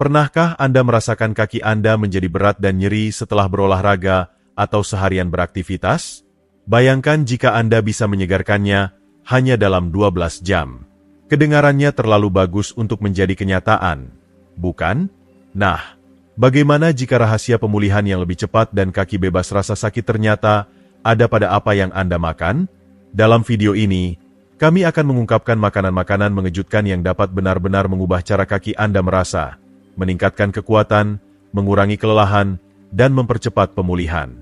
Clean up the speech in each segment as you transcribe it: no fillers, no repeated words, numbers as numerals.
Pernahkah Anda merasakan kaki Anda menjadi berat dan nyeri setelah berolahraga atau seharian beraktivitas? Bayangkan jika Anda bisa menyegarkannya hanya dalam 12 jam. Kedengarannya terlalu bagus untuk menjadi kenyataan, bukan? Nah, bagaimana jika rahasia pemulihan yang lebih cepat dan kaki bebas rasa sakit ternyata ada pada apa yang Anda makan? Dalam video ini, kami akan mengungkapkan makanan-makanan mengejutkan yang dapat benar-benar mengubah cara kaki Anda merasa, meningkatkan kekuatan, mengurangi kelelahan, dan mempercepat pemulihan.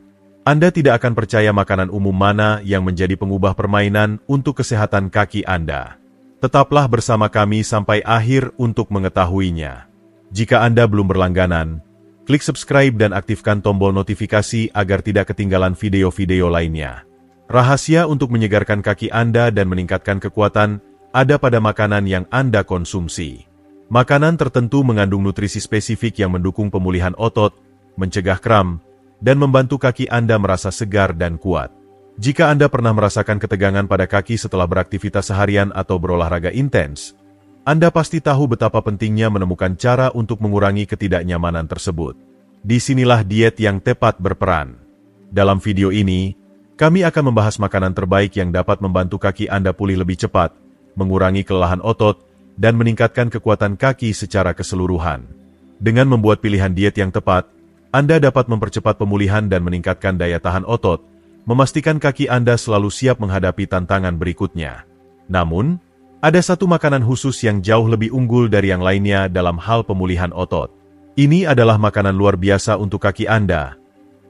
Anda tidak akan percaya makanan umum mana yang menjadi pengubah permainan untuk kesehatan kaki Anda. Tetaplah bersama kami sampai akhir untuk mengetahuinya. Jika Anda belum berlangganan, klik subscribe dan aktifkan tombol notifikasi agar tidak ketinggalan video-video lainnya. Rahasia untuk menyegarkan kaki Anda dan meningkatkan kekuatan ada pada makanan yang Anda konsumsi. Makanan tertentu mengandung nutrisi spesifik yang mendukung pemulihan otot, mencegah kram, dan membantu kaki Anda merasa segar dan kuat. Jika Anda pernah merasakan ketegangan pada kaki setelah beraktivitas seharian atau berolahraga intens, Anda pasti tahu betapa pentingnya menemukan cara untuk mengurangi ketidaknyamanan tersebut. Disinilah diet yang tepat berperan. Dalam video ini, kami akan membahas makanan terbaik yang dapat membantu kaki Anda pulih lebih cepat, mengurangi kelelahan otot, dan meningkatkan kekuatan kaki secara keseluruhan. Dengan membuat pilihan diet yang tepat, Anda dapat mempercepat pemulihan dan meningkatkan daya tahan otot, memastikan kaki Anda selalu siap menghadapi tantangan berikutnya. Namun, ada satu makanan khusus yang jauh lebih unggul dari yang lainnya dalam hal pemulihan otot. Ini adalah makanan luar biasa untuk kaki Anda,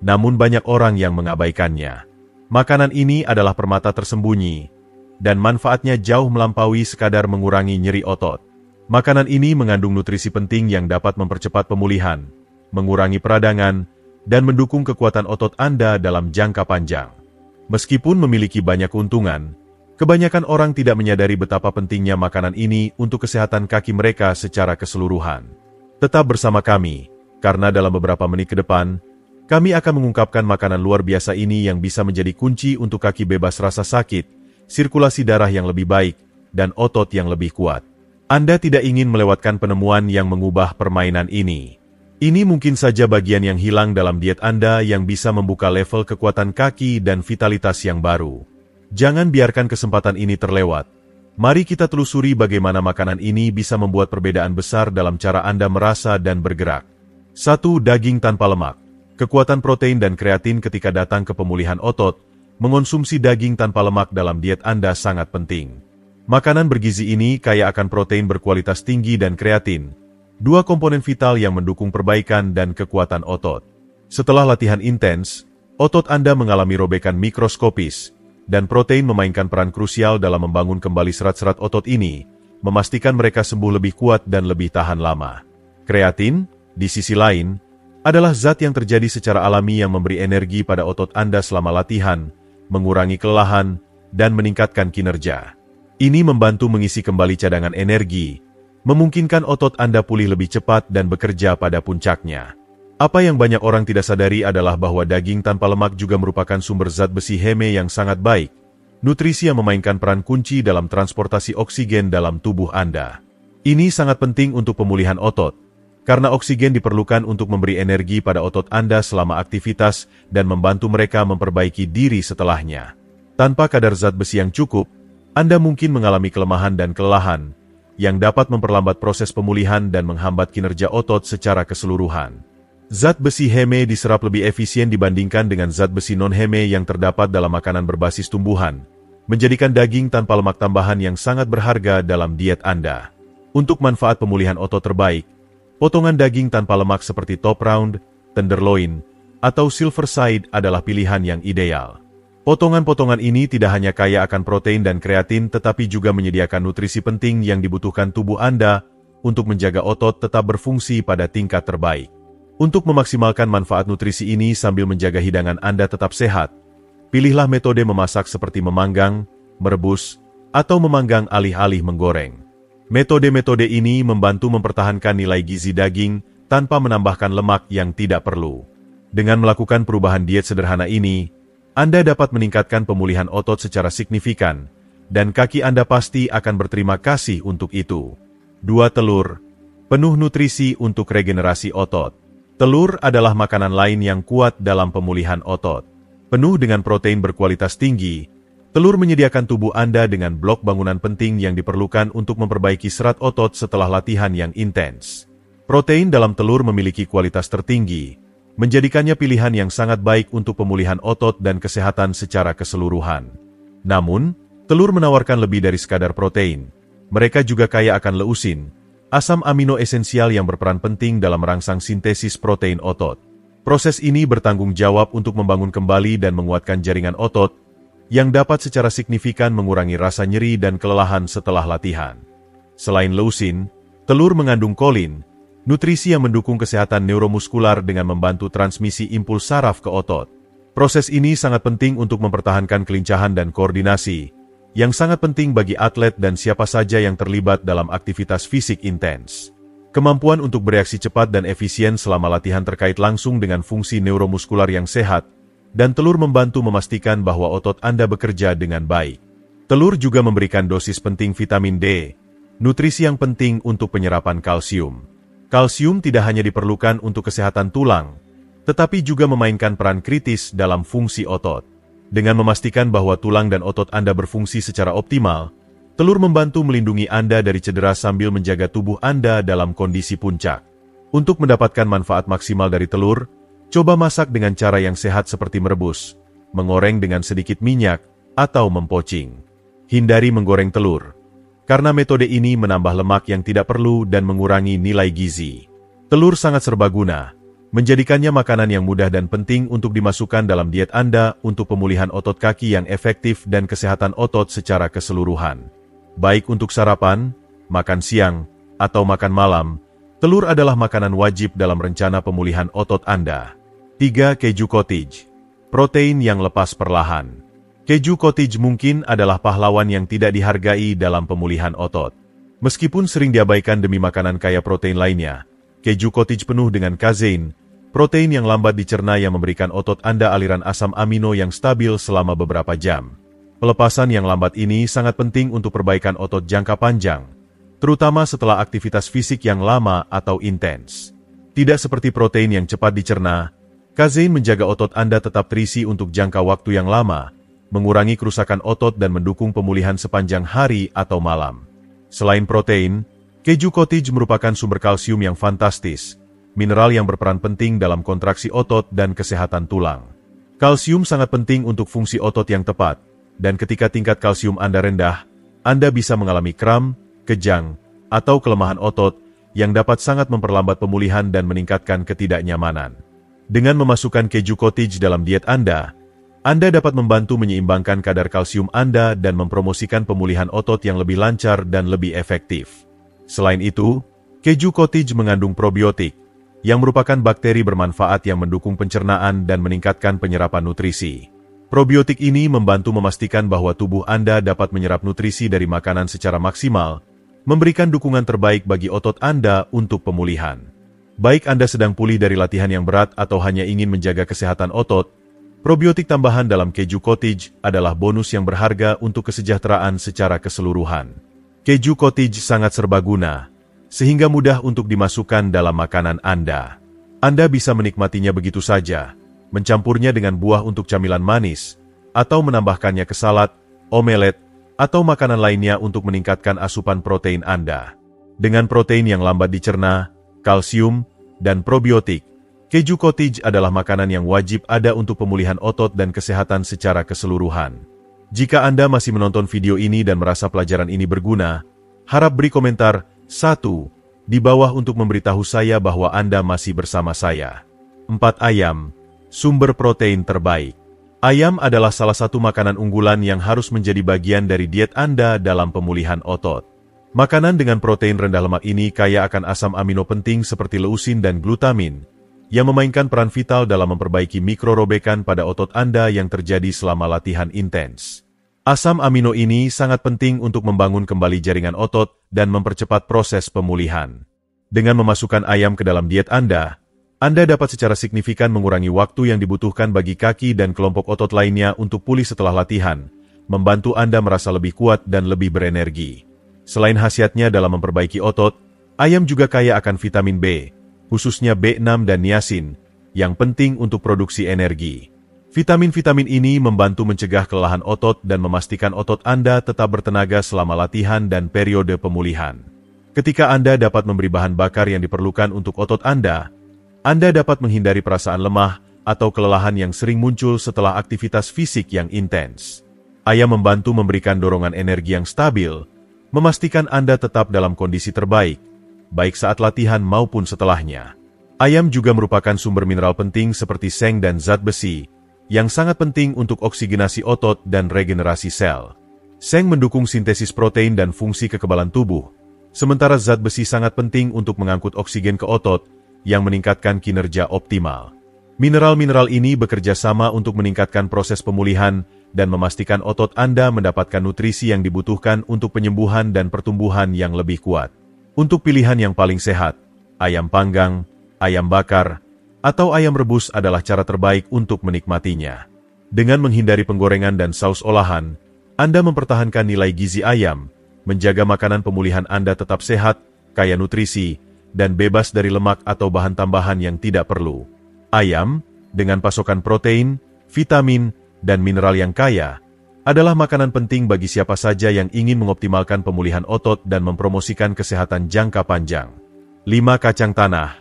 namun banyak orang yang mengabaikannya. Makanan ini adalah permata tersembunyi, dan manfaatnya jauh melampaui sekadar mengurangi nyeri otot. Makanan ini mengandung nutrisi penting yang dapat mempercepat pemulihan, mengurangi peradangan, dan mendukung kekuatan otot Anda dalam jangka panjang. Meskipun memiliki banyak keuntungan, kebanyakan orang tidak menyadari betapa pentingnya makanan ini untuk kesehatan kaki mereka secara keseluruhan. Tetap bersama kami, karena dalam beberapa menit ke depan, kami akan mengungkapkan makanan luar biasa ini yang bisa menjadi kunci untuk kaki bebas rasa sakit, sirkulasi darah yang lebih baik, dan otot yang lebih kuat. Anda tidak ingin melewatkan penemuan yang mengubah permainan ini. Ini mungkin saja bagian yang hilang dalam diet Anda yang bisa membuka level kekuatan kaki dan vitalitas yang baru. Jangan biarkan kesempatan ini terlewat. Mari kita telusuri bagaimana makanan ini bisa membuat perbedaan besar dalam cara Anda merasa dan bergerak. 1. Daging tanpa lemak. Kekuatan protein dan kreatin ketika datang ke pemulihan otot, mengonsumsi daging tanpa lemak dalam diet Anda sangat penting. Makanan bergizi ini kaya akan protein berkualitas tinggi dan kreatin, dua komponen vital yang mendukung perbaikan dan kekuatan otot. Setelah latihan intens, otot Anda mengalami robekan mikroskopis, dan protein memainkan peran krusial dalam membangun kembali serat-serat otot ini, memastikan mereka sembuh lebih kuat dan lebih tahan lama. Kreatin, di sisi lain, adalah zat yang terjadi secara alami yang memberi energi pada otot Anda selama latihan, mengurangi kelelahan, dan meningkatkan kinerja. Ini membantu mengisi kembali cadangan energi, memungkinkan otot Anda pulih lebih cepat dan bekerja pada puncaknya. Apa yang banyak orang tidak sadari adalah bahwa daging tanpa lemak juga merupakan sumber zat besi heme yang sangat baik, nutrisi yang memainkan peran kunci dalam transportasi oksigen dalam tubuh Anda. Ini sangat penting untuk pemulihan otot, karena oksigen diperlukan untuk memberi energi pada otot Anda selama aktivitas dan membantu mereka memperbaiki diri setelahnya. Tanpa kadar zat besi yang cukup, Anda mungkin mengalami kelemahan dan kelelahan, yang dapat memperlambat proses pemulihan dan menghambat kinerja otot secara keseluruhan. Zat besi heme diserap lebih efisien dibandingkan dengan zat besi non-heme yang terdapat dalam makanan berbasis tumbuhan, menjadikan daging tanpa lemak tambahan yang sangat berharga dalam diet Anda. Untuk manfaat pemulihan otot terbaik, potongan daging tanpa lemak seperti top round, tenderloin, atau silver side adalah pilihan yang ideal. Potongan-potongan ini tidak hanya kaya akan protein dan kreatin tetapi juga menyediakan nutrisi penting yang dibutuhkan tubuh Anda untuk menjaga otot tetap berfungsi pada tingkat terbaik. Untuk memaksimalkan manfaat nutrisi ini sambil menjaga hidangan Anda tetap sehat, pilihlah metode memasak seperti memanggang, merebus, atau memanggang alih-alih menggoreng. Metode-metode ini membantu mempertahankan nilai gizi daging tanpa menambahkan lemak yang tidak perlu. Dengan melakukan perubahan diet sederhana ini, Anda dapat meningkatkan pemulihan otot secara signifikan, dan kaki Anda pasti akan berterima kasih untuk itu. 2 telur. Penuh nutrisi untuk regenerasi otot. Telur adalah makanan lain yang kuat dalam pemulihan otot. Penuh dengan protein berkualitas tinggi, telur menyediakan tubuh Anda dengan blok bangunan penting yang diperlukan untuk memperbaiki serat otot setelah latihan yang intens. Protein dalam telur memiliki kualitas tertinggi, menjadikannya pilihan yang sangat baik untuk pemulihan otot dan kesehatan secara keseluruhan. Namun, telur menawarkan lebih dari sekadar protein. Mereka juga kaya akan leusin, asam amino esensial yang berperan penting dalam merangsang sintesis protein otot. Proses ini bertanggung jawab untuk membangun kembali dan menguatkan jaringan otot, yang dapat secara signifikan mengurangi rasa nyeri dan kelelahan setelah latihan. Selain leusin, telur mengandung kolin, nutrisi yang mendukung kesehatan neuromuskular dengan membantu transmisi impuls saraf ke otot. Proses ini sangat penting untuk mempertahankan kelincahan dan koordinasi, yang sangat penting bagi atlet dan siapa saja yang terlibat dalam aktivitas fisik intens. Kemampuan untuk bereaksi cepat dan efisien selama latihan terkait langsung dengan fungsi neuromuskular yang sehat, dan telur membantu memastikan bahwa otot Anda bekerja dengan baik. Telur juga memberikan dosis penting vitamin D, nutrisi yang penting untuk penyerapan kalsium. Kalsium tidak hanya diperlukan untuk kesehatan tulang, tetapi juga memainkan peran kritis dalam fungsi otot. Dengan memastikan bahwa tulang dan otot Anda berfungsi secara optimal, telur membantu melindungi Anda dari cedera sambil menjaga tubuh Anda dalam kondisi puncak. Untuk mendapatkan manfaat maksimal dari telur, coba masak dengan cara yang sehat seperti merebus, mengoreng dengan sedikit minyak, atau mempocing. Hindari menggoreng telur, karena metode ini menambah lemak yang tidak perlu dan mengurangi nilai gizi. Telur sangat serbaguna, menjadikannya makanan yang mudah dan penting untuk dimasukkan dalam diet Anda untuk pemulihan otot kaki yang efektif dan kesehatan otot secara keseluruhan. Baik untuk sarapan, makan siang, atau makan malam, telur adalah makanan wajib dalam rencana pemulihan otot Anda. 3. Keju cottage. Protein yang lepas perlahan. Keju cottage mungkin adalah pahlawan yang tidak dihargai dalam pemulihan otot. Meskipun sering diabaikan demi makanan kaya protein lainnya, keju cottage penuh dengan kazein, protein yang lambat dicerna yang memberikan otot Anda aliran asam amino yang stabil selama beberapa jam. Pelepasan yang lambat ini sangat penting untuk perbaikan otot jangka panjang, terutama setelah aktivitas fisik yang lama atau intens. Tidak seperti protein yang cepat dicerna, kazein menjaga otot Anda tetap terisi untuk jangka waktu yang lama, mengurangi kerusakan otot dan mendukung pemulihan sepanjang hari atau malam. Selain protein, keju cottage merupakan sumber kalsium yang fantastis, mineral yang berperan penting dalam kontraksi otot dan kesehatan tulang. Kalsium sangat penting untuk fungsi otot yang tepat, dan ketika tingkat kalsium Anda rendah, Anda bisa mengalami kram, kejang, atau kelemahan otot yang dapat sangat memperlambat pemulihan dan meningkatkan ketidaknyamanan. Dengan memasukkan keju cottage dalam diet Anda dapat membantu menyeimbangkan kadar kalsium Anda dan mempromosikan pemulihan otot yang lebih lancar dan lebih efektif. Selain itu, keju cottage mengandung probiotik, yang merupakan bakteri bermanfaat yang mendukung pencernaan dan meningkatkan penyerapan nutrisi. Probiotik ini membantu memastikan bahwa tubuh Anda dapat menyerap nutrisi dari makanan secara maksimal, memberikan dukungan terbaik bagi otot Anda untuk pemulihan. Baik Anda sedang pulih dari latihan yang berat atau hanya ingin menjaga kesehatan otot, probiotik tambahan dalam keju cottage adalah bonus yang berharga untuk kesejahteraan secara keseluruhan. Keju cottage sangat serbaguna, sehingga mudah untuk dimasukkan dalam makanan Anda. Anda bisa menikmatinya begitu saja, mencampurnya dengan buah untuk camilan manis, atau menambahkannya ke salad, omelet, atau makanan lainnya untuk meningkatkan asupan protein Anda. Dengan protein yang lambat dicerna, kalsium, dan probiotik, keju cottage adalah makanan yang wajib ada untuk pemulihan otot dan kesehatan secara keseluruhan. Jika Anda masih menonton video ini dan merasa pelajaran ini berguna, harap beri komentar 1 di bawah untuk memberitahu saya bahwa Anda masih bersama saya. 4. Ayam, sumber protein terbaik. Ayam adalah salah satu makanan unggulan yang harus menjadi bagian dari diet Anda dalam pemulihan otot. Makanan dengan protein rendah lemak ini kaya akan asam amino penting seperti leusin dan glutamin, yang memainkan peran vital dalam memperbaiki mikrorobekan pada otot Anda yang terjadi selama latihan intens. Asam amino ini sangat penting untuk membangun kembali jaringan otot dan mempercepat proses pemulihan. Dengan memasukkan ayam ke dalam diet Anda dapat secara signifikan mengurangi waktu yang dibutuhkan bagi kaki dan kelompok otot lainnya untuk pulih setelah latihan, membantu Anda merasa lebih kuat dan lebih berenergi. Selain khasiatnya dalam memperbaiki otot, Ayam juga kaya akan vitamin B, khususnya B6 dan niacin, yang penting untuk produksi energi. Vitamin-vitamin ini membantu mencegah kelelahan otot dan memastikan otot Anda tetap bertenaga selama latihan dan periode pemulihan. Ketika Anda dapat memberi bahan bakar yang diperlukan untuk otot Anda dapat menghindari perasaan lemah atau kelelahan yang sering muncul setelah aktivitas fisik yang intens. Ayam membantu memberikan dorongan energi yang stabil, memastikan Anda tetap dalam kondisi terbaik, baik saat latihan maupun setelahnya. Ayam juga merupakan sumber mineral penting seperti seng dan zat besi, yang sangat penting untuk oksigenasi otot dan regenerasi sel. Seng mendukung sintesis protein dan fungsi kekebalan tubuh, sementara zat besi sangat penting untuk mengangkut oksigen ke otot, yang meningkatkan kinerja optimal. Mineral-mineral ini bekerja sama untuk meningkatkan proses pemulihan dan memastikan otot Anda mendapatkan nutrisi yang dibutuhkan untuk penyembuhan dan pertumbuhan yang lebih kuat. Untuk pilihan yang paling sehat, ayam panggang, ayam bakar, atau ayam rebus adalah cara terbaik untuk menikmatinya. Dengan menghindari penggorengan dan saus olahan, Anda mempertahankan nilai gizi ayam, menjaga makanan pemulihan Anda tetap sehat, kaya nutrisi, dan bebas dari lemak atau bahan tambahan yang tidak perlu. Ayam, dengan pasokan protein, vitamin, dan mineral yang kaya, adalah makanan penting bagi siapa saja yang ingin mengoptimalkan pemulihan otot dan mempromosikan kesehatan jangka panjang. 5. Kacang tanah.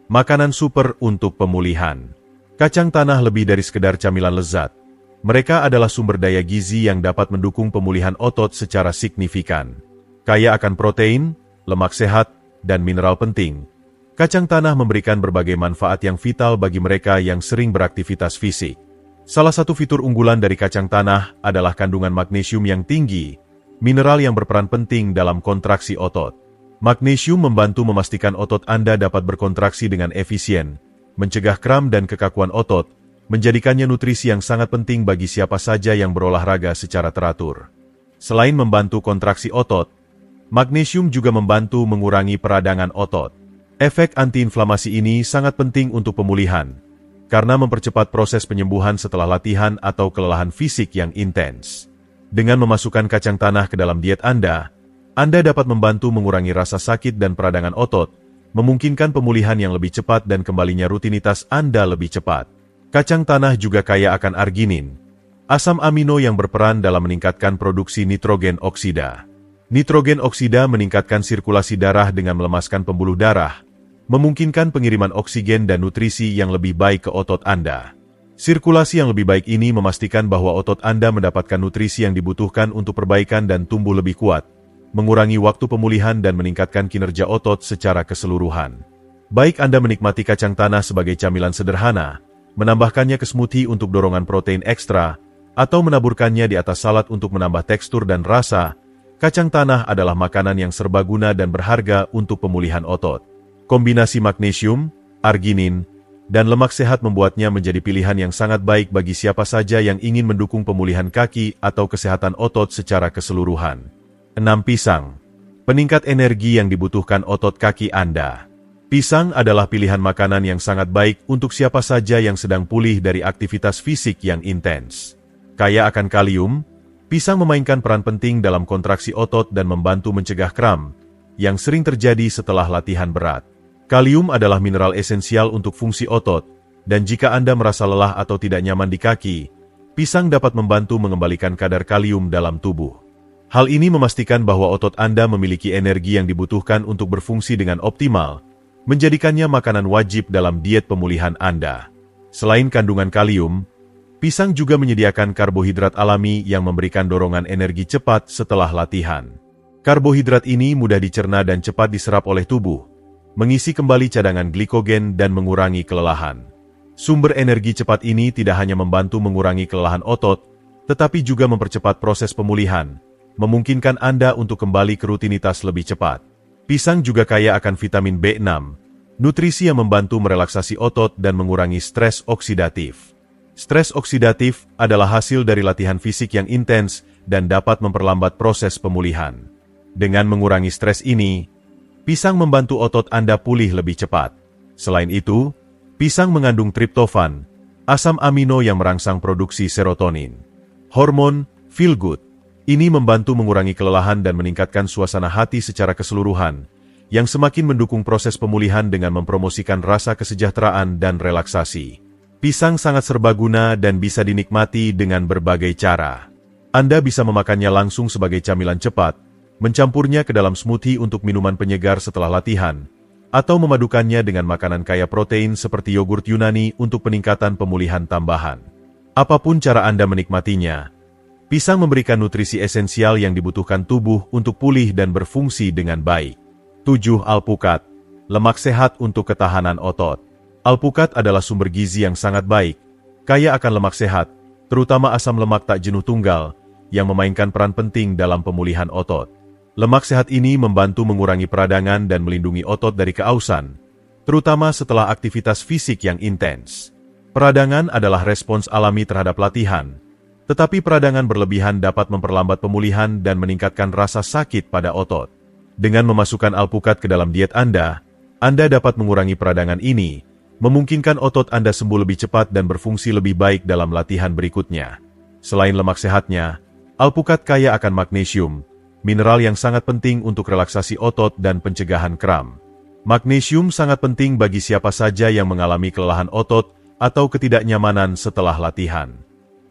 Makanan super untuk pemulihan. Kacang tanah lebih dari sekedar camilan lezat. Mereka adalah sumber daya gizi yang dapat mendukung pemulihan otot secara signifikan. Kaya akan protein, lemak sehat, dan mineral penting. Kacang tanah memberikan berbagai manfaat yang vital bagi mereka yang sering beraktivitas fisik. Salah satu fitur unggulan dari kacang tanah adalah kandungan magnesium yang tinggi, mineral yang berperan penting dalam kontraksi otot. Magnesium membantu memastikan otot Anda dapat berkontraksi dengan efisien, mencegah kram dan kekakuan otot, menjadikannya nutrisi yang sangat penting bagi siapa saja yang berolahraga secara teratur. Selain membantu kontraksi otot, magnesium juga membantu mengurangi peradangan otot. Efek antiinflamasi ini sangat penting untuk pemulihan, karena mempercepat proses penyembuhan setelah latihan atau kelelahan fisik yang intens. Dengan memasukkan kacang tanah ke dalam diet Anda dapat membantu mengurangi rasa sakit dan peradangan otot, memungkinkan pemulihan yang lebih cepat dan kembalinya rutinitas Anda lebih cepat. Kacang tanah juga kaya akan arginin, asam amino yang berperan dalam meningkatkan produksi nitrogen oksida. Nitrogen oksida meningkatkan sirkulasi darah dengan melemaskan pembuluh darah, memungkinkan pengiriman oksigen dan nutrisi yang lebih baik ke otot Anda. Sirkulasi yang lebih baik ini memastikan bahwa otot Anda mendapatkan nutrisi yang dibutuhkan untuk perbaikan dan tumbuh lebih kuat, mengurangi waktu pemulihan dan meningkatkan kinerja otot secara keseluruhan. Baik Anda menikmati kacang tanah sebagai camilan sederhana, menambahkannya ke smoothie untuk dorongan protein ekstra, atau menaburkannya di atas salad untuk menambah tekstur dan rasa, kacang tanah adalah makanan yang serbaguna dan berharga untuk pemulihan otot. Kombinasi magnesium, arginin, dan lemak sehat membuatnya menjadi pilihan yang sangat baik bagi siapa saja yang ingin mendukung pemulihan kaki atau kesehatan otot secara keseluruhan. 6. Pisang. Peningkat energi yang dibutuhkan otot kaki Anda. Pisang adalah pilihan makanan yang sangat baik untuk siapa saja yang sedang pulih dari aktivitas fisik yang intens. Kaya akan kalium, pisang memainkan peran penting dalam kontraksi otot dan membantu mencegah kram, yang sering terjadi setelah latihan berat. Kalium adalah mineral esensial untuk fungsi otot, dan jika Anda merasa lelah atau tidak nyaman di kaki, pisang dapat membantu mengembalikan kadar kalium dalam tubuh. Hal ini memastikan bahwa otot Anda memiliki energi yang dibutuhkan untuk berfungsi dengan optimal, menjadikannya makanan wajib dalam diet pemulihan Anda. Selain kandungan kalium, pisang juga menyediakan karbohidrat alami yang memberikan dorongan energi cepat setelah latihan. Karbohidrat ini mudah dicerna dan cepat diserap oleh tubuh, mengisi kembali cadangan glikogen dan mengurangi kelelahan. Sumber energi cepat ini tidak hanya membantu mengurangi kelelahan otot, tetapi juga mempercepat proses pemulihan, memungkinkan Anda untuk kembali ke rutinitas lebih cepat. Pisang juga kaya akan vitamin B6, nutrisi yang membantu merelaksasi otot dan mengurangi stres oksidatif. Stres oksidatif adalah hasil dari latihan fisik yang intens dan dapat memperlambat proses pemulihan. Dengan mengurangi stres ini, pisang membantu otot Anda pulih lebih cepat. Selain itu, pisang mengandung triptofan, asam amino yang merangsang produksi serotonin. Hormon feel good ini membantu mengurangi kelelahan dan meningkatkan suasana hati secara keseluruhan, yang semakin mendukung proses pemulihan dengan mempromosikan rasa kesejahteraan dan relaksasi. Pisang sangat serbaguna dan bisa dinikmati dengan berbagai cara. Anda bisa memakannya langsung sebagai camilan cepat, mencampurnya ke dalam smoothie untuk minuman penyegar setelah latihan, atau memadukannya dengan makanan kaya protein seperti yogurt Yunani untuk peningkatan pemulihan tambahan. Apapun cara Anda menikmatinya, pisang memberikan nutrisi esensial yang dibutuhkan tubuh untuk pulih dan berfungsi dengan baik. 7. Alpukat, lemak sehat untuk ketahanan otot. Alpukat adalah sumber gizi yang sangat baik, kaya akan lemak sehat, terutama asam lemak tak jenuh tunggal, yang memainkan peran penting dalam pemulihan otot. Lemak sehat ini membantu mengurangi peradangan dan melindungi otot dari keausan, terutama setelah aktivitas fisik yang intens. Peradangan adalah respons alami terhadap latihan, tetapi peradangan berlebihan dapat memperlambat pemulihan dan meningkatkan rasa sakit pada otot. Dengan memasukkan alpukat ke dalam diet Anda dapat mengurangi peradangan ini, memungkinkan otot Anda sembuh lebih cepat dan berfungsi lebih baik dalam latihan berikutnya. Selain lemak sehatnya, alpukat kaya akan magnesium, mineral yang sangat penting untuk relaksasi otot dan pencegahan kram. Magnesium sangat penting bagi siapa saja yang mengalami kelelahan otot atau ketidaknyamanan setelah latihan.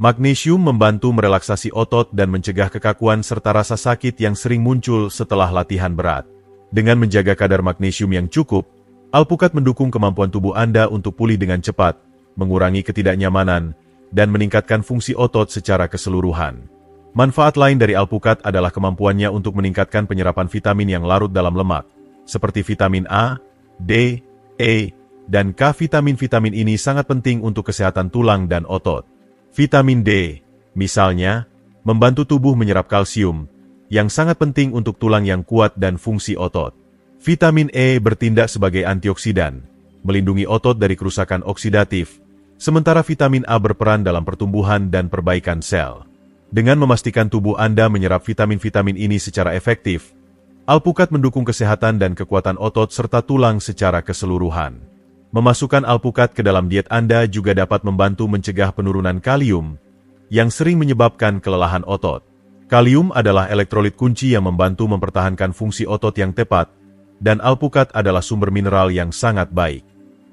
Magnesium membantu merelaksasi otot dan mencegah kekakuan serta rasa sakit yang sering muncul setelah latihan berat. Dengan menjaga kadar magnesium yang cukup, alpukat mendukung kemampuan tubuh Anda untuk pulih dengan cepat, mengurangi ketidaknyamanan, dan meningkatkan fungsi otot secara keseluruhan. Manfaat lain dari alpukat adalah kemampuannya untuk meningkatkan penyerapan vitamin yang larut dalam lemak, seperti vitamin A, D, E, dan K. Vitamin-vitamin ini sangat penting untuk kesehatan tulang dan otot. Vitamin D, misalnya, membantu tubuh menyerap kalsium, yang sangat penting untuk tulang yang kuat dan fungsi otot. Vitamin E bertindak sebagai antioksidan, melindungi otot dari kerusakan oksidatif, sementara vitamin A berperan dalam pertumbuhan dan perbaikan sel. Dengan memastikan tubuh Anda menyerap vitamin-vitamin ini secara efektif, alpukat mendukung kesehatan dan kekuatan otot serta tulang secara keseluruhan. Memasukkan alpukat ke dalam diet Anda juga dapat membantu mencegah penurunan kalium, yang sering menyebabkan kelelahan otot. Kalium adalah elektrolit kunci yang membantu mempertahankan fungsi otot yang tepat, dan alpukat adalah sumber mineral yang sangat baik.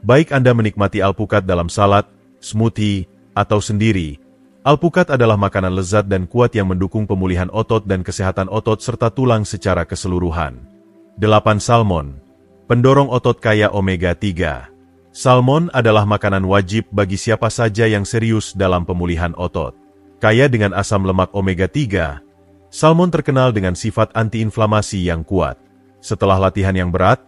Baik Anda menikmati alpukat dalam salad, smoothie, atau sendiri, alpukat adalah makanan lezat dan kuat yang mendukung pemulihan otot dan kesehatan otot serta tulang secara keseluruhan. 8. Salmon, pendorong otot kaya omega 3. Salmon adalah makanan wajib bagi siapa saja yang serius dalam pemulihan otot. Kaya dengan asam lemak omega 3, salmon terkenal dengan sifat antiinflamasi yang kuat. Setelah latihan yang berat,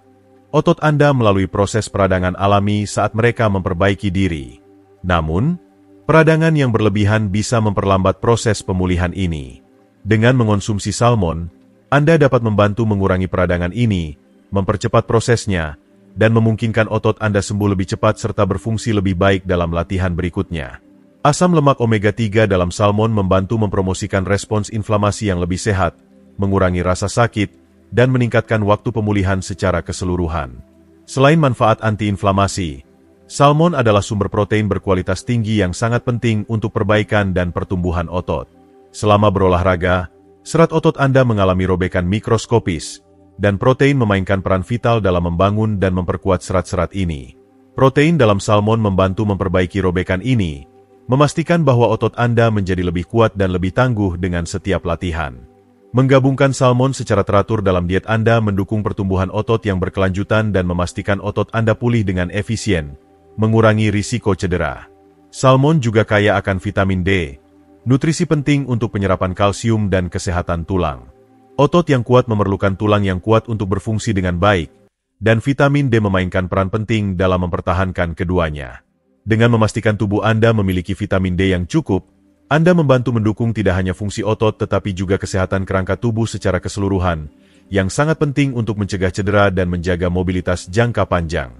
otot Anda melalui proses peradangan alami saat mereka memperbaiki diri. Namun, peradangan yang berlebihan bisa memperlambat proses pemulihan ini. Dengan mengonsumsi salmon, Anda dapat membantu mengurangi peradangan ini, mempercepat prosesnya, dan memungkinkan otot Anda sembuh lebih cepat serta berfungsi lebih baik dalam latihan berikutnya. Asam lemak omega 3 dalam salmon membantu mempromosikan respons inflamasi yang lebih sehat, mengurangi rasa sakit, dan meningkatkan waktu pemulihan secara keseluruhan. Selain manfaat antiinflamasi, salmon adalah sumber protein berkualitas tinggi yang sangat penting untuk perbaikan dan pertumbuhan otot. Selama berolahraga, serat otot Anda mengalami robekan mikroskopis, dan protein memainkan peran vital dalam membangun dan memperkuat serat-serat ini. Protein dalam salmon membantu memperbaiki robekan ini, memastikan bahwa otot Anda menjadi lebih kuat dan lebih tangguh dengan setiap latihan. Menggabungkan salmon secara teratur dalam diet Anda mendukung pertumbuhan otot yang berkelanjutan dan memastikan otot Anda pulih dengan efisien, mengurangi risiko cedera. Salmon juga kaya akan vitamin D, nutrisi penting untuk penyerapan kalsium dan kesehatan tulang. Otot yang kuat memerlukan tulang yang kuat untuk berfungsi dengan baik, dan vitamin D memainkan peran penting dalam mempertahankan keduanya. Dengan memastikan tubuh Anda memiliki vitamin D yang cukup, Anda membantu mendukung tidak hanya fungsi otot tetapi juga kesehatan kerangka tubuh secara keseluruhan, yang sangat penting untuk mencegah cedera dan menjaga mobilitas jangka panjang.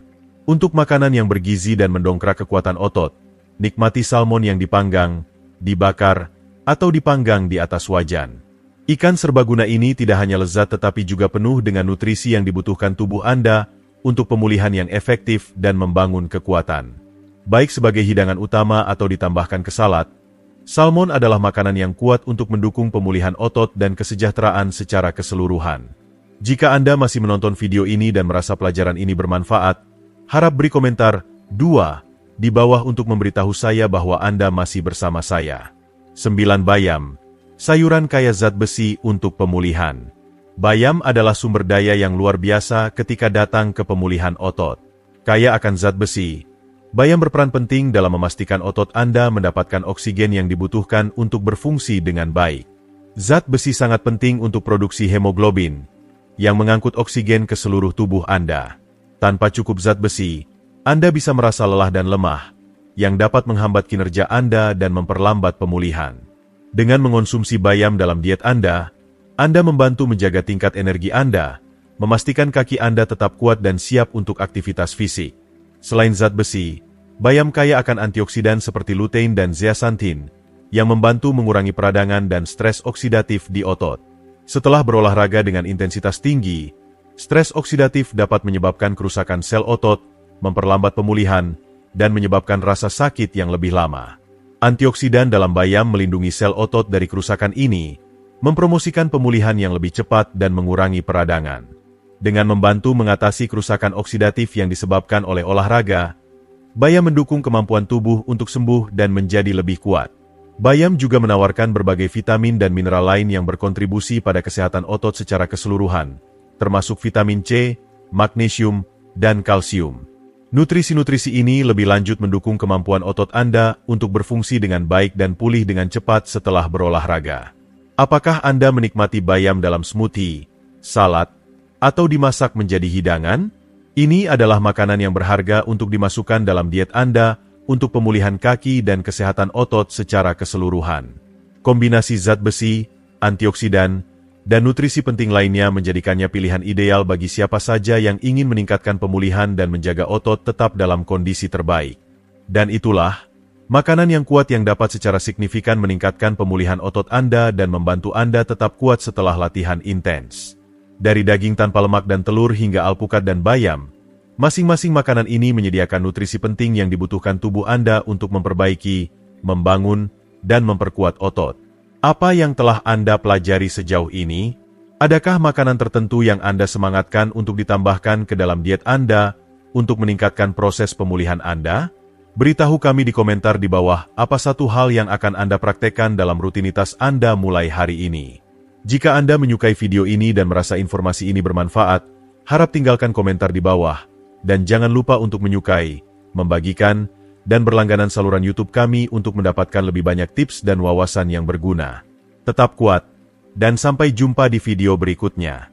Untuk makanan yang bergizi dan mendongkrak kekuatan otot, nikmati salmon yang dipanggang, dibakar, atau dipanggang di atas wajan. Ikan serbaguna ini tidak hanya lezat tetapi juga penuh dengan nutrisi yang dibutuhkan tubuh Anda untuk pemulihan yang efektif dan membangun kekuatan. Baik sebagai hidangan utama atau ditambahkan ke salad, salmon adalah makanan yang kuat untuk mendukung pemulihan otot dan kesejahteraan secara keseluruhan. Jika Anda masih menonton video ini dan merasa pelajaran ini bermanfaat, harap beri komentar 2 di bawah untuk memberitahu saya bahwa Anda masih bersama saya. 9. Bayam. Sayuran kaya zat besi untuk pemulihan. Bayam adalah sumber daya yang luar biasa ketika datang ke pemulihan otot. Kaya akan zat besi, bayam berperan penting dalam memastikan otot Anda mendapatkan oksigen yang dibutuhkan untuk berfungsi dengan baik. Zat besi sangat penting untuk produksi hemoglobin, yang mengangkut oksigen ke seluruh tubuh Anda. Tanpa cukup zat besi, Anda bisa merasa lelah dan lemah, yang dapat menghambat kinerja Anda dan memperlambat pemulihan. Dengan mengonsumsi bayam dalam diet Anda membantu menjaga tingkat energi Anda, memastikan kaki Anda tetap kuat dan siap untuk aktivitas fisik. Selain zat besi, bayam kaya akan antioksidan seperti lutein dan zeaxanthin, yang membantu mengurangi peradangan dan stres oksidatif di otot. Setelah berolahraga dengan intensitas tinggi, stres oksidatif dapat menyebabkan kerusakan sel otot, memperlambat pemulihan, dan menyebabkan rasa sakit yang lebih lama. Antioksidan dalam bayam melindungi sel otot dari kerusakan ini, mempromosikan pemulihan yang lebih cepat dan mengurangi peradangan. Dengan membantu mengatasi kerusakan oksidatif yang disebabkan oleh olahraga, bayam mendukung kemampuan tubuh untuk sembuh dan menjadi lebih kuat. Bayam juga menawarkan berbagai vitamin dan mineral lain yang berkontribusi pada kesehatan otot secara keseluruhan, termasuk vitamin C, magnesium, dan kalsium. Nutrisi-nutrisi ini lebih lanjut mendukung kemampuan otot Anda untuk berfungsi dengan baik dan pulih dengan cepat setelah berolahraga. Apakah Anda menikmati bayam dalam smoothie, salad, atau dimasak menjadi hidangan? Ini adalah makanan yang berharga untuk dimasukkan dalam diet Anda untuk pemulihan kaki dan kesehatan otot secara keseluruhan. Kombinasi zat besi, antioksidan, dan nutrisi penting lainnya menjadikannya pilihan ideal bagi siapa saja yang ingin meningkatkan pemulihan dan menjaga otot tetap dalam kondisi terbaik. Dan itulah, makanan yang kuat yang dapat secara signifikan meningkatkan pemulihan otot Anda dan membantu Anda tetap kuat setelah latihan intens. Dari daging tanpa lemak dan telur hingga alpukat dan bayam, masing-masing makanan ini menyediakan nutrisi penting yang dibutuhkan tubuh Anda untuk memperbaiki, membangun, dan memperkuat otot. Apa yang telah Anda pelajari sejauh ini? Adakah makanan tertentu yang Anda semangatkan untuk ditambahkan ke dalam diet Anda untuk meningkatkan proses pemulihan Anda? Beritahu kami di komentar di bawah apa satu hal yang akan Anda praktekkan dalam rutinitas Anda mulai hari ini. Jika Anda menyukai video ini dan merasa informasi ini bermanfaat, harap tinggalkan komentar di bawah. Dan jangan lupa untuk menyukai, membagikan, dan berlangganan saluran YouTube kami untuk mendapatkan lebih banyak tips dan wawasan yang berguna. Tetap kuat, dan sampai jumpa di video berikutnya.